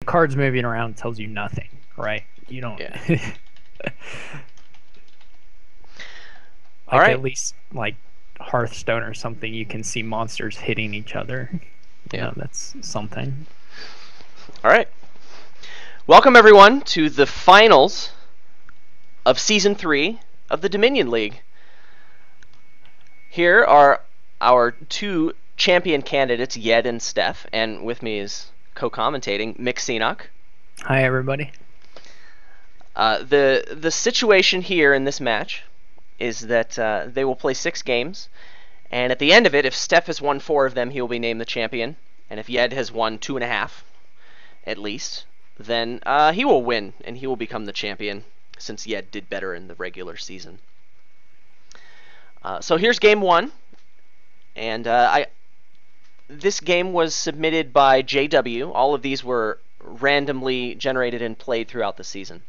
cards moving around tells you nothing, right? You don't. Yeah. All Like right. at least like Hearthstone or something, you can see monsters hitting each other. Yeah. That's something. All right. Welcome everyone to the finals of Season 3 of the Dominion League. Here are our two champion candidates, Yed and Steph, and with me is co-commentating Mick Seanock. Hi, everybody. The situation here in this match is that they will play 6 games, and at the end of it, if Steph has won 4 of them, he will be named the champion, and if Yed has won 2.5, at least, then he will win, and he will become the champion, since Yed did better in the regular season. So here's game 1, and this game was submitted by JW. All of these were randomly generated and played throughout the season.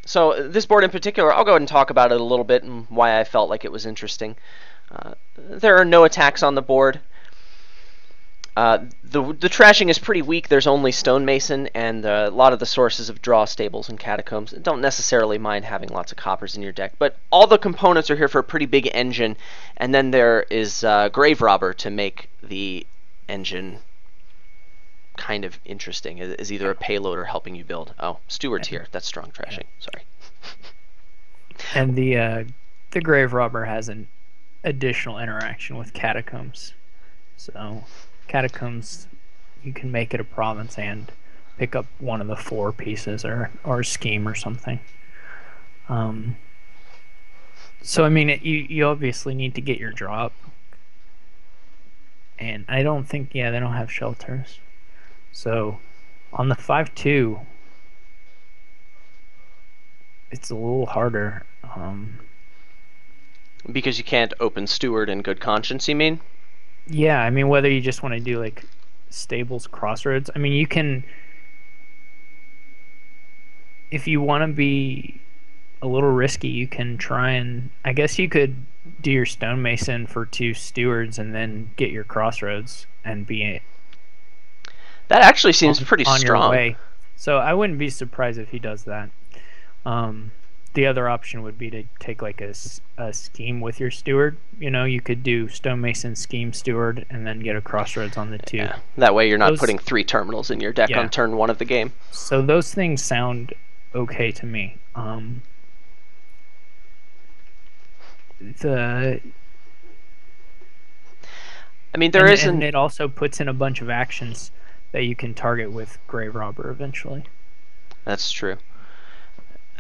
So this board in particular, I'll go ahead and talk about it a little bit and why I felt like it was interesting. There are no attacks on the board. The trashing is pretty weak. There's only Stonemason and a lot of the sources of draw, stables, and catacombs. Don't necessarily mind having lots of coppers in your deck, but all the components are here for a pretty big engine, and then there is Grave Robber to make the engine kind of interesting, as either a payload or helping you build. Oh, Steward's here. That's strong trashing. Sorry. And the Grave Robber has an additional interaction with Catacombs. So Catacombs, you can make it a province and pick up one of the 4 pieces or a scheme or something. So I mean, you obviously need to get your drop, and I don't think they don't have shelters. So on the 5/2, it's a little harder. Because you can't open Steward in good conscience, you mean? Yeah, I mean, whether you just want to do like Stables Crossroads, I mean, you can, if you want to be a little risky, you can try and, I guess you could do your Stonemason for 2 Stewards and then get your Crossroads and be That actually seems pretty on strong. your way. So I wouldn't be surprised if he does that. The other option would be to take like a scheme with your Steward. You could do Stonemason, scheme, Steward, and then get a Crossroads on the 2. Yeah. That way you're not putting 3 terminals in your deck on turn 1 of the game. So those things sound okay to me. I mean, and it also puts in a bunch of actions that you can target with Grave Robber eventually. That's true.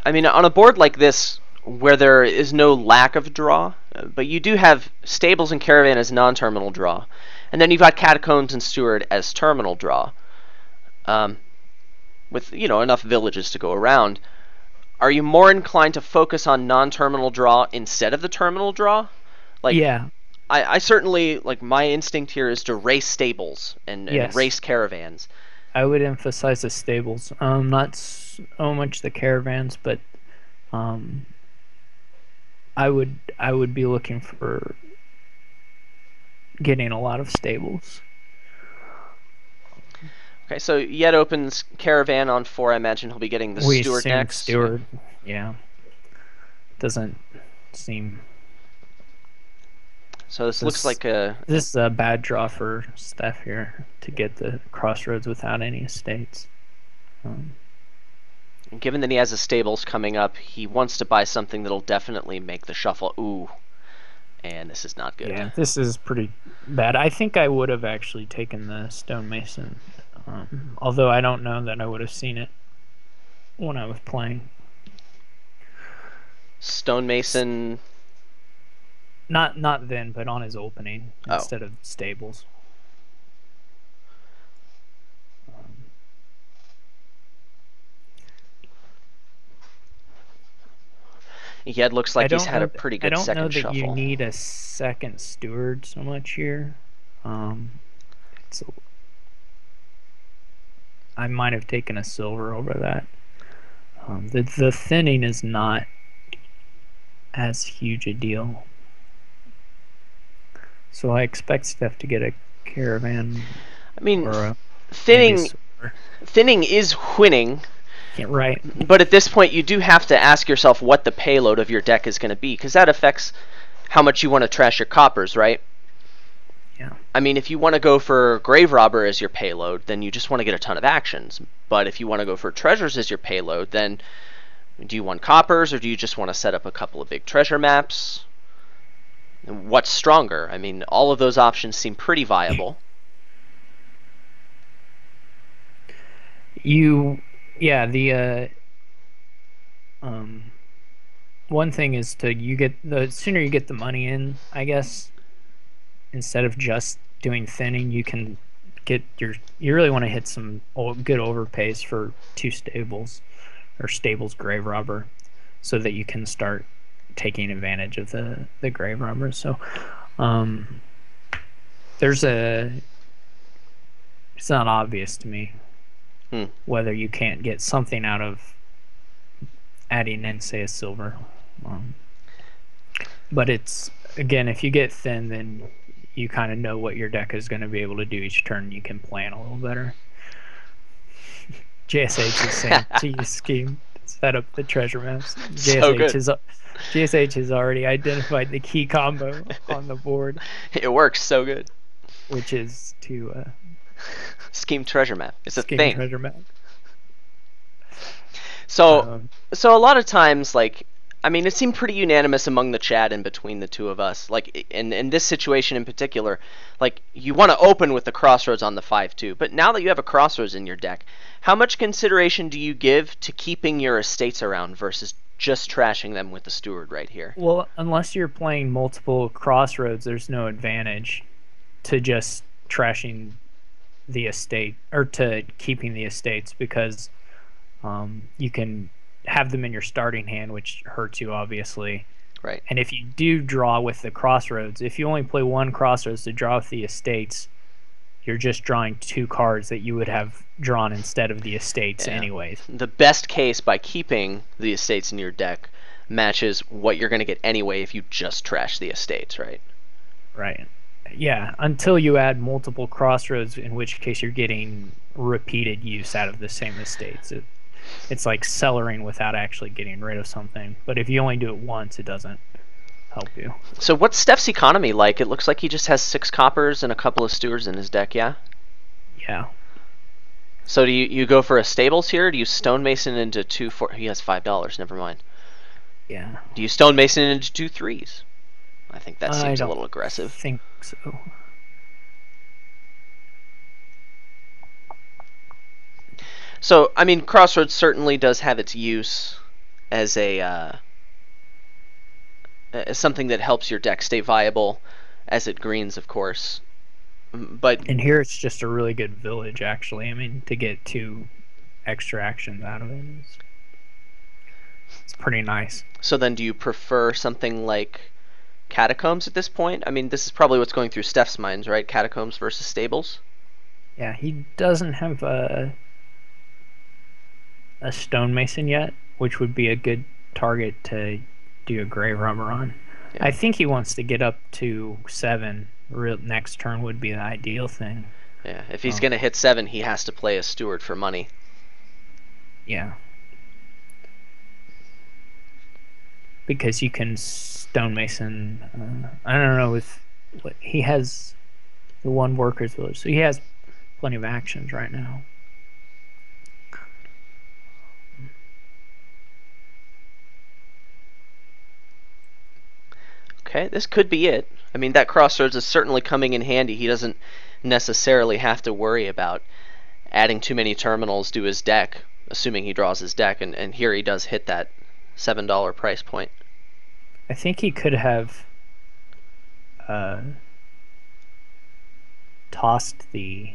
I mean, on a board like this, where there is no lack of draw, but you do have Stables and Caravan as non-terminal draw, and then you've got Catacombs and Steward as terminal draw, with enough villages to go around. Are you more inclined to focus on non-terminal draw instead of the terminal draw? Yeah. I certainly, my instinct here is to race Stables and race Caravans. I would emphasize the Stables. Not so much the Caravans, but I would be looking for getting a lot of Stables. Okay, so Yed opens Caravan on 4. I imagine he'll be getting the Steward next. Steward, yeah. Doesn't seem. So this looks like this is a bad draw for Steph here to get the Crossroads without any estates. Given that he has a Stables coming up, he wants to buy something that'll definitely make the shuffle. Ooh, and this is not good. Yeah, this is pretty bad. I think I would have actually taken the Stonemason, although I don't know that I would have seen it when I was playing. Stonemason. Not then, but on his opening instead of Stables. Yed looks like he's had a pretty good second shuffle. I don't know that you need a second Steward so much here. I might have taken a silver over that. The thinning is not as huge a deal. So I expect Steph to get a Caravan. I mean, maybe a thinning silver. thinning is winning, Yeah, right. but at this point you do have to ask yourself what the payload of your deck is going to be, because that affects how much you want to trash your coppers, right? Yeah. I mean, if you want to go for Grave Robber as your payload, then you just want to get a ton of actions. But if you want to go for treasures as your payload, then do you want coppers, or do you just want to set up a couple of big treasure maps? What's stronger? I mean, all of those options seem pretty viable. Yeah, um, one thing is the sooner you get the money in, I guess, instead of just doing thinning, you can you really want to hit some good overpays for 2 stables or stables grave robber, so that you can start taking advantage of the grave robber. So, um, there's a it's not obvious to me whether you can't get something out of adding in, say, a silver. But it's, again, if you get thin, then you kind of know what your deck is going to be able to do each turn. You can plan a little better. JSH is saying to use scheme, set up the treasure maps. JSH has already identified the key combo on the board. It works so good. Which is to scheme treasure map. It's a scheme thing. Treasure map. So a lot of times, like, I mean, it seemed pretty unanimous among the chat and between the two of us. Like, in this situation in particular, like, you want to open with the Crossroads on the 5-2. But now that you have a Crossroads in your deck, how much consideration do you give to keeping your estates around versus just trashing them with the Steward right here? Well, unless you're playing multiple Crossroads, there's no advantage to just trashing the estate, or to keeping the estates, because you can have them in your starting hand, which hurts you, obviously. Right. And if you do draw with the Crossroads, if you only play one Crossroads to draw with the estates, you're just drawing 2 cards that you would have drawn instead of the estates anyways. The best case by keeping the estates in your deck matches what you're going to get anyway if you just trash the estates, right? Right. Yeah, until you add multiple Crossroads, in which case you're getting repeated use out of the same estates. It's like cellaring without actually getting rid of something. But if you only do it once, it doesn't help you. So what's Steph's economy like? It looks like he just has 6 coppers and a couple of stewards in his deck, yeah? Yeah. So do you go for a stables here? Do you stonemason into 2 4? He has $5, never mind. Yeah. Do you stonemason into 2 3s? I think that seems a little aggressive. I think so. So, I mean, Crossroads certainly does have its use as a as something that helps your deck stay viable as it greens, of course. But and here it's just a really good village, actually. I mean, to get 2 extra actions out of it it's pretty nice. So then do you prefer something like Catacombs at this point? I mean, this is probably what's going through Steph's minds, right? Catacombs versus Stables? Yeah, he doesn't have a stonemason yet, which would be a good target to do a grave robber on. Yeah. I think he wants to get up to 7. Next turn would be the ideal thing. Yeah, if he's going to hit 7, he has to play a steward for money. Yeah. Because you can stonemason, I don't know, with what he has, the 1 workers village, so he has plenty of actions right now. Okay, this could be it. I mean, that Crossroads is certainly coming in handy. He doesn't necessarily have to worry about adding too many terminals to his deck, assuming he draws his deck, and here he does hit that $7 price point. I think he could have tossed the...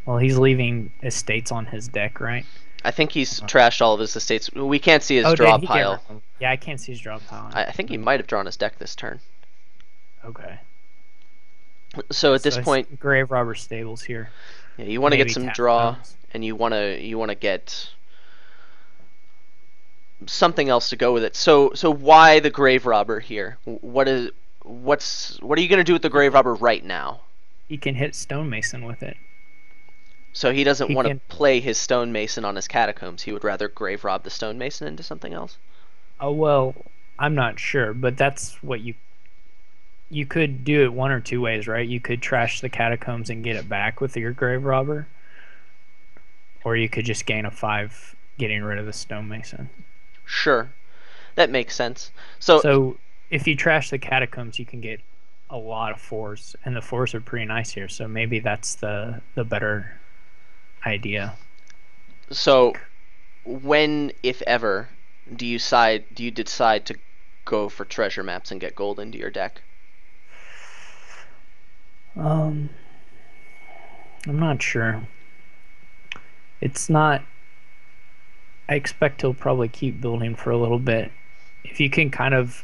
Well, he's leaving estates on his deck, right? I think he's trashed all of his estates. We can't see his draw pile. Yeah, I can't see his draw pile. I think he might have drawn his deck this turn. Okay. So at this point, grave robber stables here. Yeah, you want to get some draw, and you want to get something else to go with it. So why the grave robber here? What are you going to do with the grave robber right now? You can hit stonemason with it. So he doesn't He want to can. play his stonemason on his catacombs. He would rather grave rob the stonemason into something else. Oh well, I'm not sure, but that's what you could do it one or two ways, right? You could trash the catacombs and get it back with your grave robber, or you could just gain a 5 getting rid of the stonemason. Sure, that makes sense. So So if you trash the catacombs, you can get a lot of 4s, and the 4s are pretty nice here. So maybe that's the better idea. so when, if ever, do you decide to go for treasure maps and get gold into your deck? Um, I'm not sure. It's not. I expect he'll probably keep building for a little bit. If you can kind of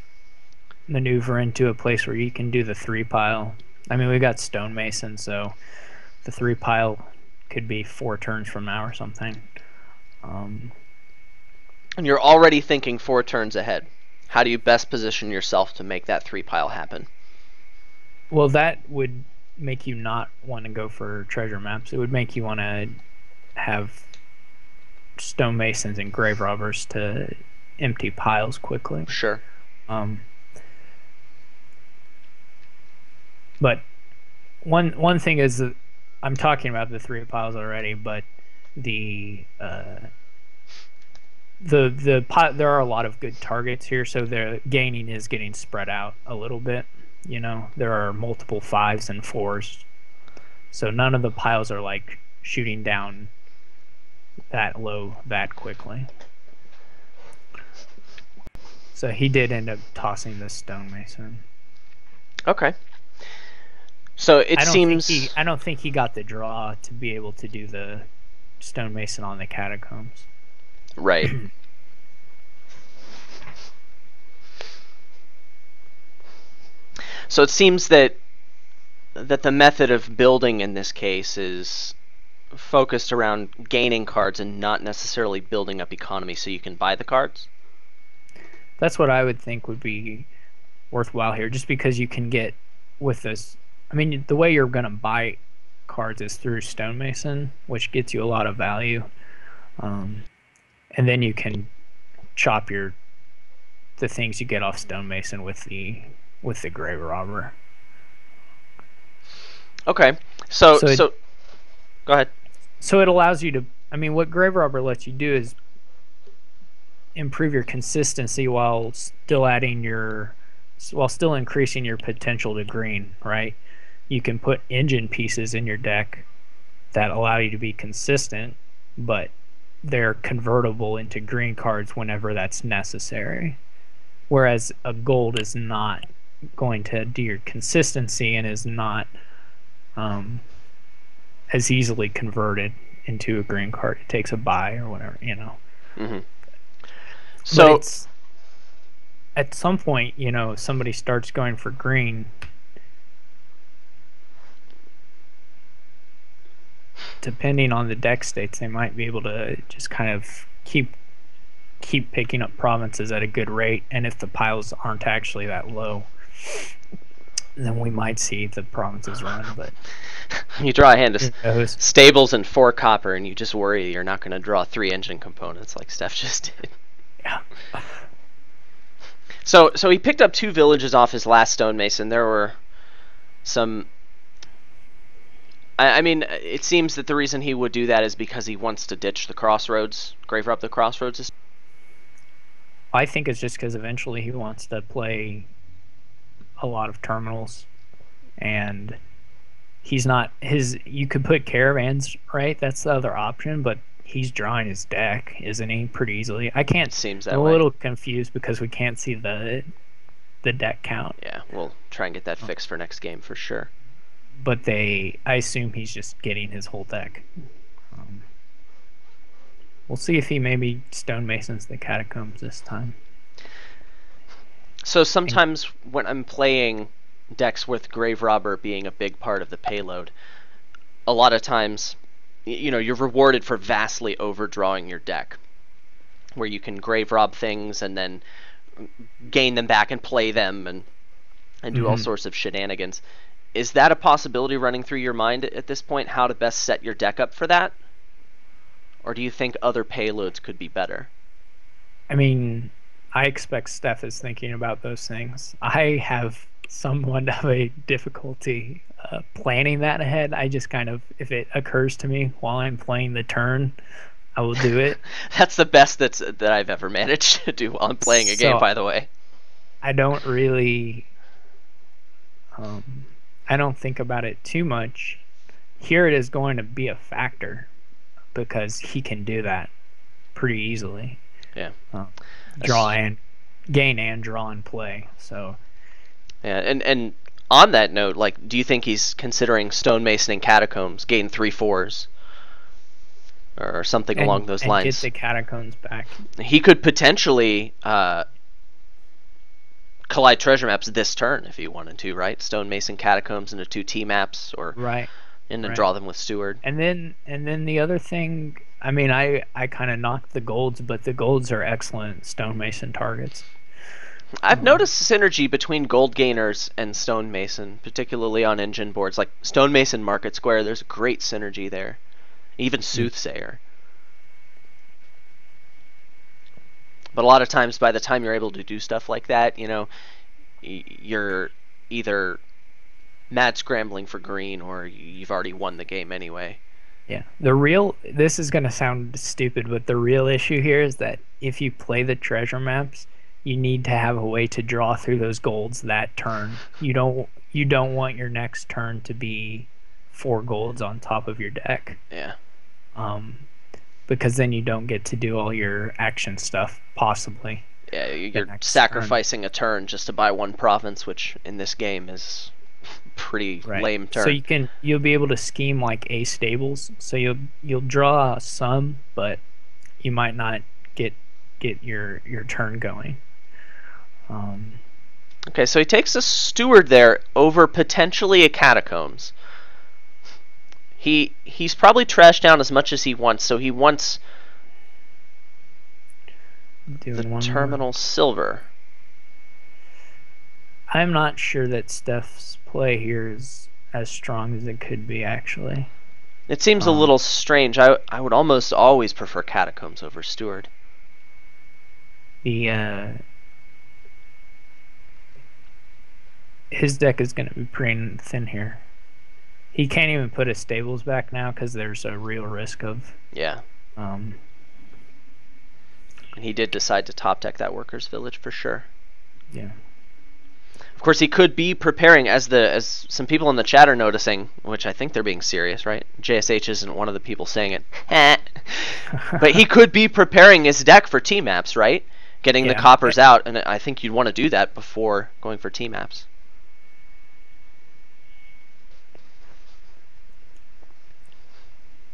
maneuver into a place where you can do the 3 pile. I mean, we got stonemason, so the 3 pile could be 4 turns from now or something. Um, And you're already thinking 4 turns ahead. How do you best position yourself to make that 3 pile happen? well, that would make you not want to go for treasure maps. It would make you want to have stonemasons and grave robbers to empty piles quickly. Sure. Um, but one thing is that I'm talking about the 3 piles already, but the there are a lot of good targets here, so the gaining is getting spread out a little bit. You know, there are multiple 5s and 4s, so none of the piles are like shooting down that low that quickly. So he did end up tossing the stonemason. Okay. So it I don't seems I don't think he got the draw to be able to do the stonemason on the catacombs. right. So it seems that the method of building in this case is focused around gaining cards and not necessarily building up economy so you can buy the cards. That's what I would think would be worthwhile here, just because you can get with this. I mean, the way you're going to buy cards is through stonemason, which gets you a lot of value, and then you can chop the things you get off stonemason with the grave robber. Okay. So So it, go ahead. so it allows you to. I mean, what grave robber lets you do is improve your consistency while still increasing your potential to green, right? You can put engine pieces in your deck that allow you to be consistent, but they're convertible into green cards whenever that's necessary. Whereas a gold is not going to do your consistency and is not as easily converted into a green card. It takes a buy or whatever, you know. Mm-hmm. But So it's at some point, you know, somebody starts going for green. Depending on the deck states, they might be able to just kind of keep picking up provinces at a good rate, and if the piles aren't actually that low, then we might see the provinces run. But you draw a hand of who knows? stables and 4 copper, and you just worry you're not going to draw 3 engine components like Steph just did. Yeah. So he picked up 2 villages off his last stonemason. There were some. I mean, it seems that the reason he would do that is because he wants to ditch the crossroads, grave rob the crossroads. I think it's just because eventually he wants to play a lot of terminals, and he's not his. You could put caravans, right? That's the other option, but he's drawing his deck, isn't he? Pretty easily. I can't. Seems that I'm a way. little confused because we can't see the deck count. Yeah, we'll try and get that fixed for next game for sure. But I assume he's just getting his whole deck. We'll see if he maybe stonemasons the catacombs this time. So sometimes when I'm playing decks with grave robber being a big part of the payload, a lot of times, you know, you're rewarded for vastly overdrawing your deck, where you can grave rob things and then gain them back and play them and do all sorts of shenanigans. Is that a possibility running through your mind at this point, how to best set your deck up for that? Or do you think other payloads could be better? I mean, I expect Steph is thinking about those things. I have somewhat of a difficulty planning that ahead. I just kind of, if it occurs to me while I'm playing the turn, I will do it. That's the best that I've ever managed to do while I'm playing a game, by the way. I don't really, I don't think about it too much. Here it is going to be a factor because he can do that pretty easily. Yeah. Draw and gain and draw and play. So. Yeah, and on that note, like, do you think he's considering Stonemason and Catacombs, gain 3/4s, or something along those lines? Get the Catacombs back. He could potentially collide treasure maps this turn if he wanted to, right? Stonemason, Catacombs into 2 T maps, or right, and then draw them with Steward. And then the other thing, I mean, I kind of knocked the golds, but the golds are excellent Stonemason targets. I've noticed synergy between gold gainers and Stonemason, particularly on engine boards. Like Stonemason Market Square, there's great synergy there. Even Soothsayer. But a lot of times, by the time you're able to do stuff like that, you know, you're either mad scrambling for green or you've already won the game anyway. Yeah. This is going to sound stupid, but the real issue here is that if you play the treasure maps, you need to have a way to draw through those golds that turn. You don't want your next turn to be 4 golds on top of your deck. Yeah. Because then you don't get to do all your action stuff, possibly. Yeah, you're sacrificing a turn just to buy 1 province, which in this game is pretty lame turn. So you'll be able to scheme like A stables. So you'll draw some, but you might not get your turn going. Okay, so he takes a Steward there over potentially a Catacombs. He's probably trashed down as much as he wants, so he wants the Terminal Silver. I'm not sure that Steph's play here is as strong as it could be, actually. It seems a little strange. I would almost always prefer Catacombs over Steward. His deck is going to be pretty thin here. He can't even put his stables back now because there's a real risk of... Yeah. He did decide to top deck that Workers' Village for sure. Yeah. Of course, he could be preparing, as some people in the chat are noticing, which I think they're being serious, right? JSH isn't one of the people saying it. But he could be preparing his deck for T-maps, right? Getting the coppers out, and I think you'd want to do that before going for T-maps.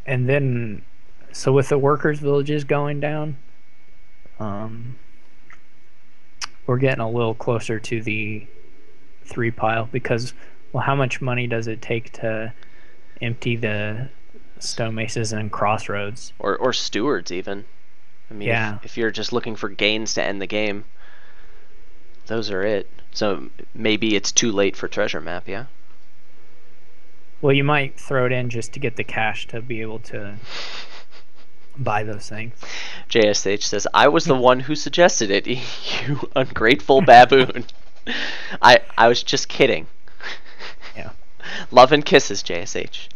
And then, so with the Workers' Villages going down, we're getting a little closer to the 3 pile because, well, how much money does it take to empty the Stonemaces and Crossroads? Or Stewards, even. I mean, if you're just looking for gains to end the game, those are it. So maybe it's too late for treasure map, yeah? Well, you might throw it in just to get the cash to be able to buy those things. JSH says, I was the one who suggested it, you ungrateful baboon. I was just kidding. Yeah. Love and kisses, JSH.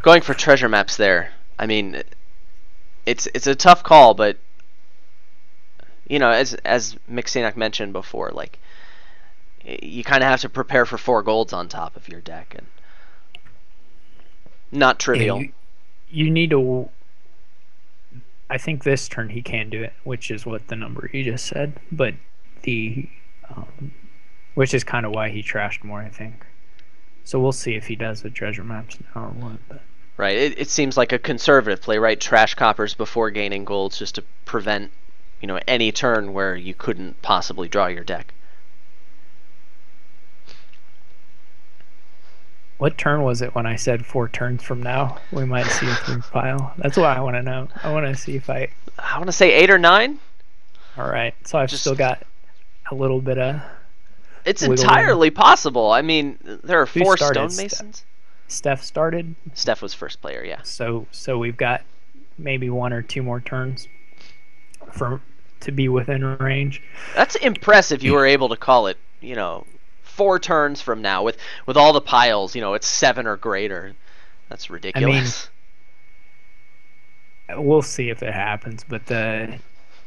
Going for treasure maps there. I mean, it's a tough call, but you know, as Mixinac mentioned before, like, you kind of have to prepare for 4 golds on top of your deck, and not trivial. Yeah, you need to. I think this turn he can do it, which is what the number you just said, but which is kind of why he trashed more, I think. So we'll see if he does the treasure maps now or what. But. Right, it seems like a conservative play, right? Trash coppers before gaining golds just to prevent, you know, any turn where you couldn't possibly draw your deck. What turn was it when I said 4 turns from now we might see a 3 pile? That's what I want to know. I want to see if I want to say 8 or 9. All right, so I've still got a little bit of It's wiggle room. entirely possible. I mean, there are Who 4 started? Steph. stonemasons. Steph started, Steph was first player, yeah. so we've got maybe one or two more turns for to be within range. That's impressive. You were able to call it, 4 turns from now with all the piles. It's 7 or greater. That's I mean, ridiculous. we'll see if it happens, but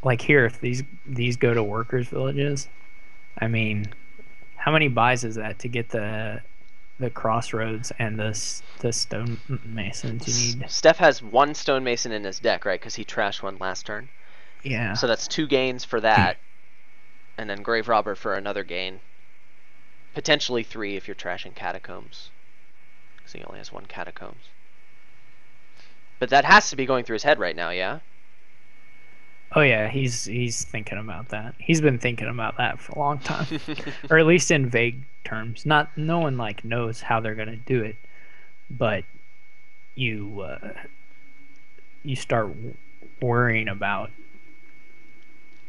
like here, if these go to workers' villages, I mean, how many buys is that to get the crossroads and the stone masons you need? Steph has 1 stonemason in his deck, right? Because he trashed one last turn. Yeah. So that's 2 gains for that, and then Grave Robber for another gain. Potentially 3 if you're trashing catacombs, because he only has 1 catacombs. But that has to be going through his head right now, yeah? Oh yeah, he's thinking about that. He's been thinking about that for a long time, or at least in vague terms. Not no one like knows how they're gonna do it, but you you start worrying about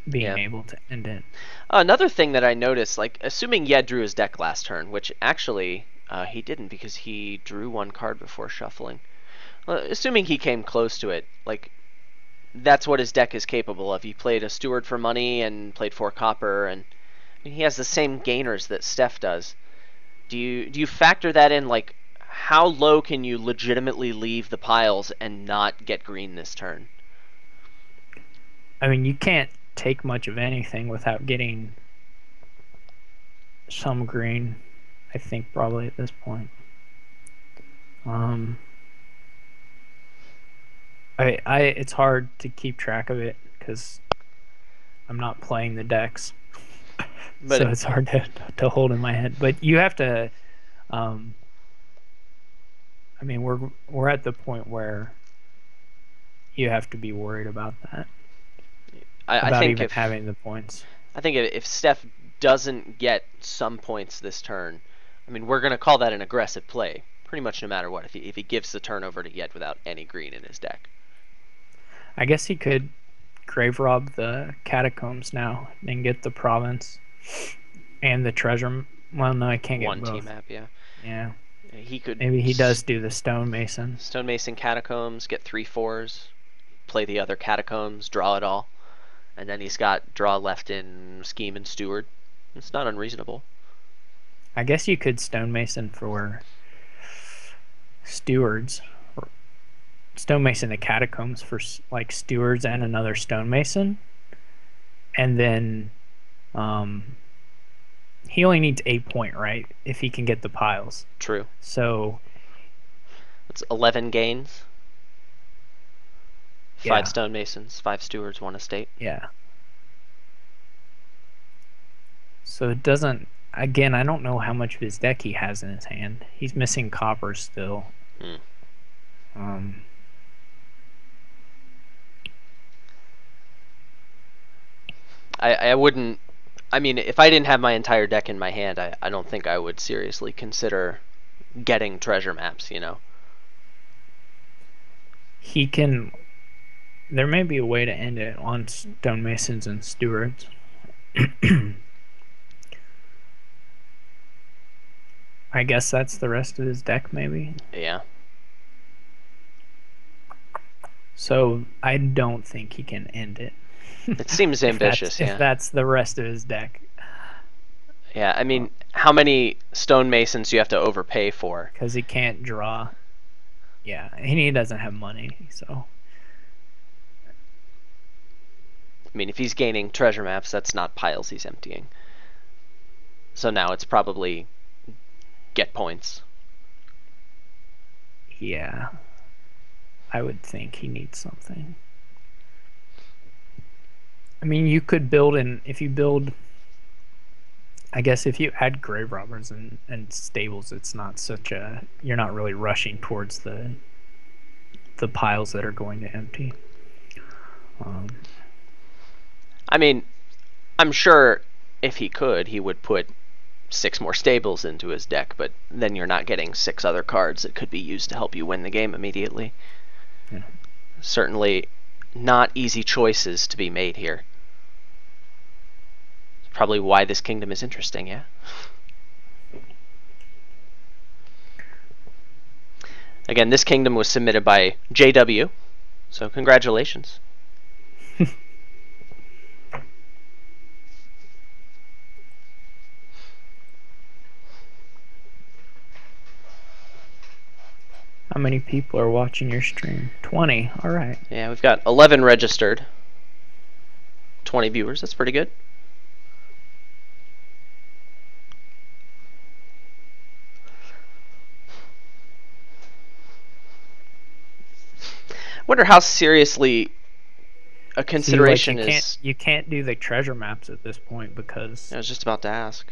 being able to end it. Another thing that I noticed, like, assuming Yed drew his deck last turn, which actually he didn't because he drew 1 card before shuffling. Assuming he came close to it, like, that's what his deck is capable of. He played a Steward for money and played 4 copper, and he has the same gainers that Steph does. Do you factor that in? Like, how low can you legitimately leave the piles and not get green this turn? I mean, you can't take much of anything without getting some green. I think probably at this point. It's hard to keep track of it because I'm not playing the decks, so it's hard to hold in my head. But you have to. I mean, we're at the point where you have to be worried about that. I think even having the points. I think if Steph doesn't get some points this turn, I mean, we're going to call that an aggressive play, pretty much no matter what, if he gives the turn over to Yed without any green in his deck. I guess he could grave rob the catacombs now and get the province and the treasure. Well, no, I can't get one both. Team map, yeah. Yeah. He could. Maybe he does do the stonemason. Stonemason catacombs, get 3/4s, play the other catacombs, draw it all, and then he's got draw left in scheme and steward. It's not unreasonable. I guess you could stonemason for stewards. Stonemason the catacombs for like stewards and another stonemason, and then he only needs 8 point, right? If he can get the piles. True. So it's 11 gains. 5 stonemasons, 5 stewards, 1 estate. Yeah. So it doesn't. Again, I don't know how much of his deck he has in his hand. He's missing copper still. I wouldn't. I mean, if I didn't have my entire deck in my hand, I don't think I would seriously consider getting treasure maps, He can. There may be a way to end it on stonemasons and stewards. I guess that's the rest of his deck, maybe. Yeah. So I don't think he can end it. It seems ambitious, if that's the rest of his deck. Yeah, I mean, how many stonemasons do you have to overpay for? Because he can't draw. Yeah, and he doesn't have money, so. I mean, if he's gaining treasure maps, that's not piles he's emptying. So now it's probably get points. Yeah. I would think he needs something. I mean, you could build if you build. I guess if you add grave robbers and stables, it's not such a. You're not really rushing towards the piles that are going to empty. I mean, I'm sure if he could, he would put 6 more stables into his deck, but then you're not getting 6 other cards that could be used to help you win the game immediately. Yeah. Certainly not easy choices to be made here. probably why this kingdom is interesting, yeah? Again, this kingdom was submitted by JW, so congratulations. How many people are watching your stream? 20. All right. Yeah, we've got 11 registered. 20 viewers. That's pretty good. Wonder how seriously a consideration See, like is. You can't do the treasure maps at this point because I was just about to ask.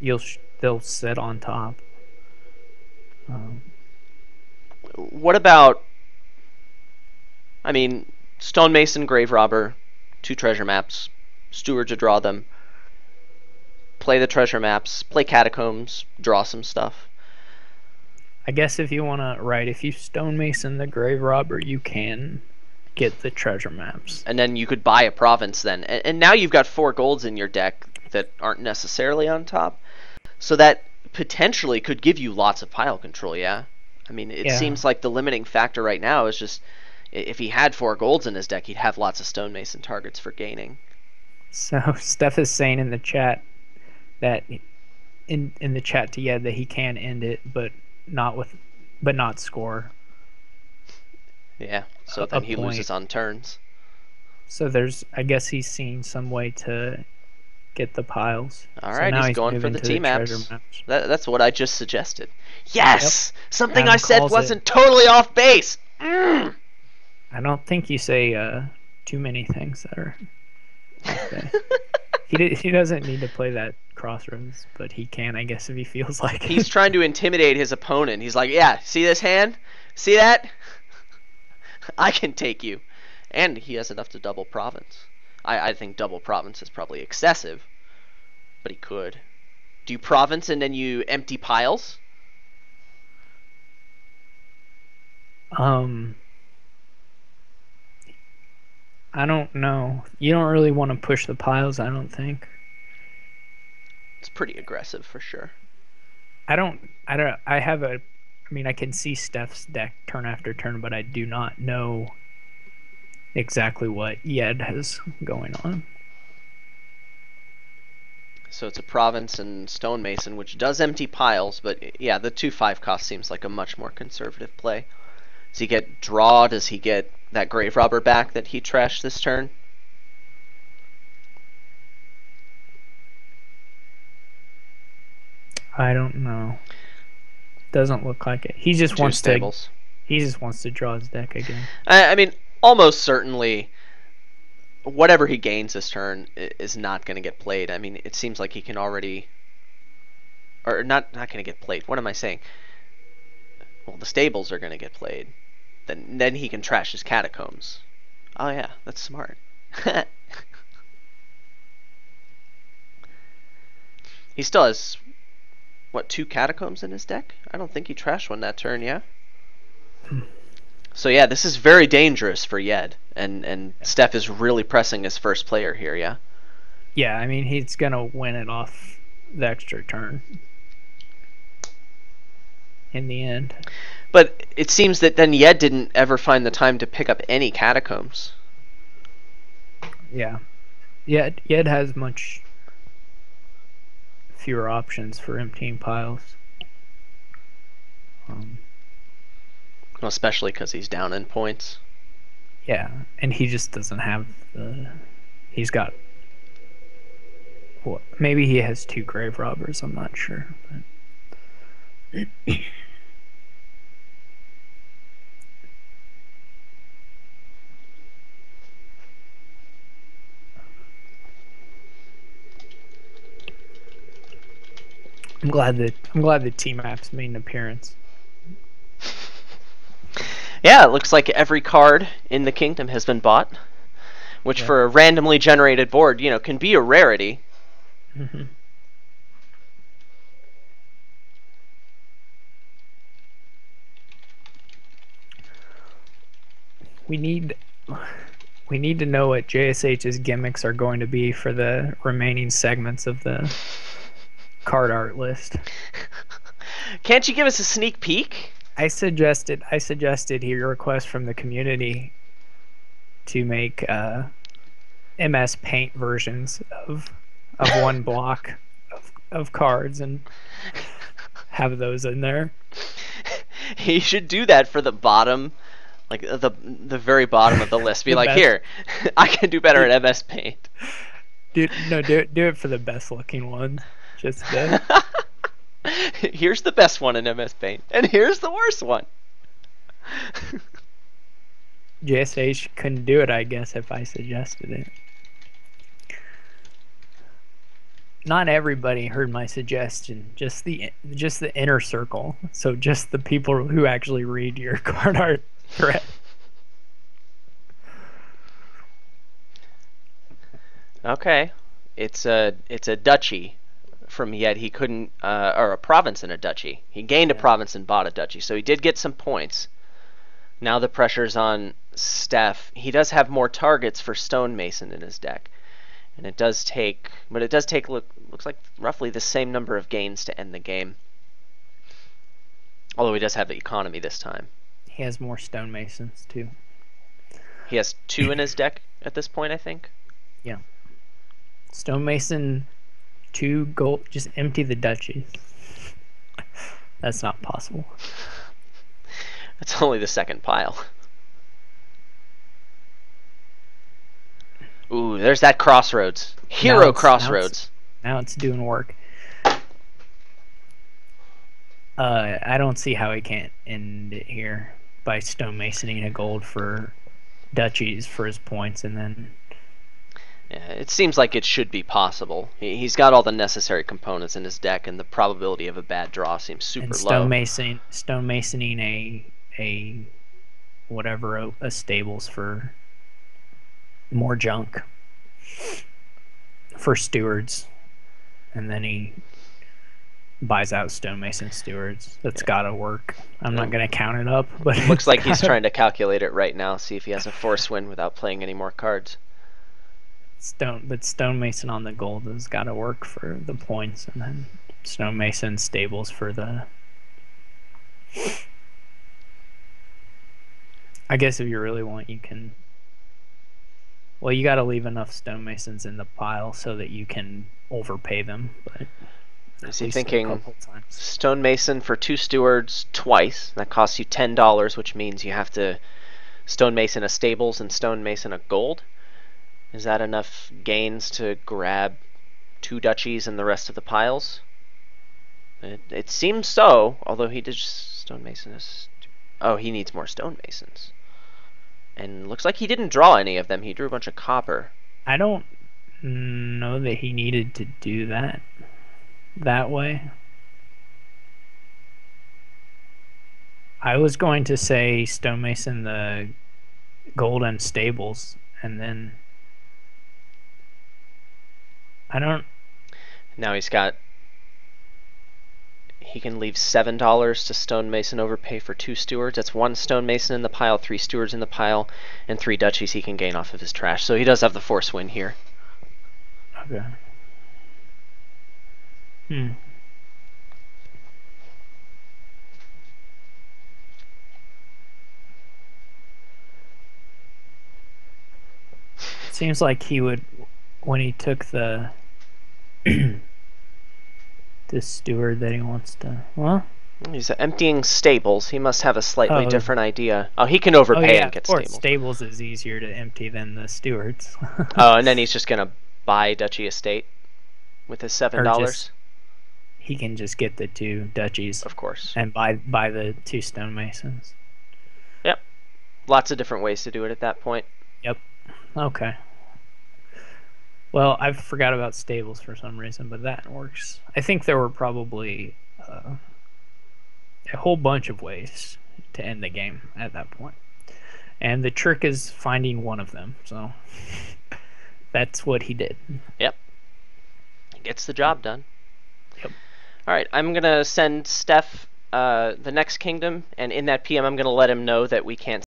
they'll sit on top. What about? I mean, Stonemason, Grave Robber, 2 treasure maps. Steward to draw them. Play the treasure maps. Play Catacombs. Draw some stuff. I guess if you want to, if you stonemason the Grave Robber, you can get the treasure maps. And then you could buy a province then. And now you've got 4 golds in your deck that aren't necessarily on top. So that potentially could give you lots of pile control, yeah? I mean, it seems like the limiting factor right now is just if he had 4 golds in his deck, he'd have lots of stonemason targets for gaining. So Steph is saying in the chat that in the chat to Yed that he can end it, but not score. Yeah, so then he loses on turns. So I guess he's seen some way to get the piles. All right, so he's going for the T-maps. That's what I just suggested. Yes! Yep. Something Adam I said wasn't totally off base! I don't think you say too many things that are off base. He doesn't need to play that Crossroads, but he can, I guess, if he feels like it. He's trying to intimidate his opponent. He's like, yeah, see this hand? See that? I can take you. And he has enough to double province. I think double province is probably excessive, but he could. Do you province and then you empty piles? I don't know. You don't really want to push the piles, I don't think. It's pretty aggressive for sure. I mean, I can see Steph's deck turn after turn, but I do not know exactly what Yed has going on. So it's a province and stonemason, which does empty piles, but yeah, the 2/5 cost seems like a much more conservative play. Does he get draw? Does he get that Grave Robber back that he trashed this turn? I don't know. Doesn't look like it. He just wants to draw his deck again. I mean, almost certainly whatever he gains this turn is not going to get played. I mean, it seems like he can already, or not going to get played. What am I saying? Well, the stables are going to get played. Then he can trash his Catacombs. Oh yeah, that's smart. He still has, what, 2 Catacombs in his deck? I don't think he trashed one that turn, yeah? So yeah, this is very dangerous for Yed, and Steph is really pressing his first player here, yeah? Yeah, I mean, he's going to win it off the extra turn in the end. But it seems that then Yed didn't ever find the time to pick up any Catacombs. Yeah. Yed has much fewer options for emptying piles. Well, especially because he's down in points. Yeah, and he just doesn't have the... He's got... Well, maybe he has 2 Grave Robbers, I'm not sure. But... I'm glad the T-maps made an appearance. Yeah, it looks like every card in the kingdom has been bought, which for a randomly generated board, you know, can be a rarity. Mm-hmm. We need We need to know what JSH's gimmicks are going to be for the remaining segments of the card art list. Can't you give us a sneak peek? I suggested he request from the community to make MS Paint versions of one block of cards and have those in there. He should do that for the bottom, like the very bottom of the list. Be like, best. Here, I can do better at MS Paint. Do it for the best looking one. Just here's the best one in MS Paint, and here's the worst one. JSH couldn't do it, I guess, if I suggested it. Not everybody heard my suggestion. Just the inner circle. So just the people who actually read your card art thread. Okay, it's a duchy from yet he couldn't or a province and a duchy. He gained a province and bought a duchy, so he did get some points. Now the pressure's on Steph. He does have more targets for Stonemason in his deck. And it does take, looks like roughly the same number of gains to end the game. Although he does have the economy this time. He has more Stonemasons too. He has 2 in his deck at this point, I think. Yeah. Stonemason, 2 gold, just empty the duchies. That's not possible. That's only the second pile. Ooh, there's that Crossroads. Hero Crossroads. Now it's doing work. I don't see how he can't end it here by stonemasoning a gold for duchies for his points, and then... Yeah, it seems like it should be possible. He's got all the necessary components in his deck, and the probability of a bad draw seems super low. Stonemasoning a whatever a stables for more junk for stewards, and then he buys out stonemason stewards. That's gotta work. I'm not gonna count it up, but looks like he's trying to calculate it right now, see if he has a force win without playing any more cards. Stonemason on the gold has gotta work for the points, and then stonemason stables for the... I guess if you really want, you can... Well, you got to leave enough stonemasons in the pile so that you can overpay them. But is he thinking stonemason for 2 stewards twice? That costs you $10, which means you have to stonemason a stables and stonemason a gold. Is that enough gains to grab 2 duchies and the rest of the piles? It seems so, although he did stonemason. Oh, he needs more stonemasons. And looks like he didn't draw any of them. He drew a bunch of copper. I don't know that he needed to do that way. I was going to say stonemason the gold and stables, and then I don't... Now he can leave $7 to stonemason overpay for 2 stewards. That's 1 stonemason in the pile, 3 stewards in the pile, and 3 duchies he can gain off of his trash. So he does have the force win here. Okay. Seems like he would, when he took the this steward that he wants to... Well, he's emptying stables. He must have a slightly different idea. Oh, he can overpay and get stables. Stables is easier to empty than the stewards. Oh, and then he's just going to buy Duchy Estate with his $7? He can just get the 2 duchies. Of course. And buy the 2 stonemasons. Yep. Lots of different ways to do it at that point. Yep. Okay. Well, I forgot about stables for some reason, but that works. I think there were probably a whole bunch of ways to end the game at that point. And the trick is finding one of them. So that's what he did. Yep. He gets the job done. Yep. All right, I'm going to send Steph the next kingdom, and in that PM I'm going to let him know that we can't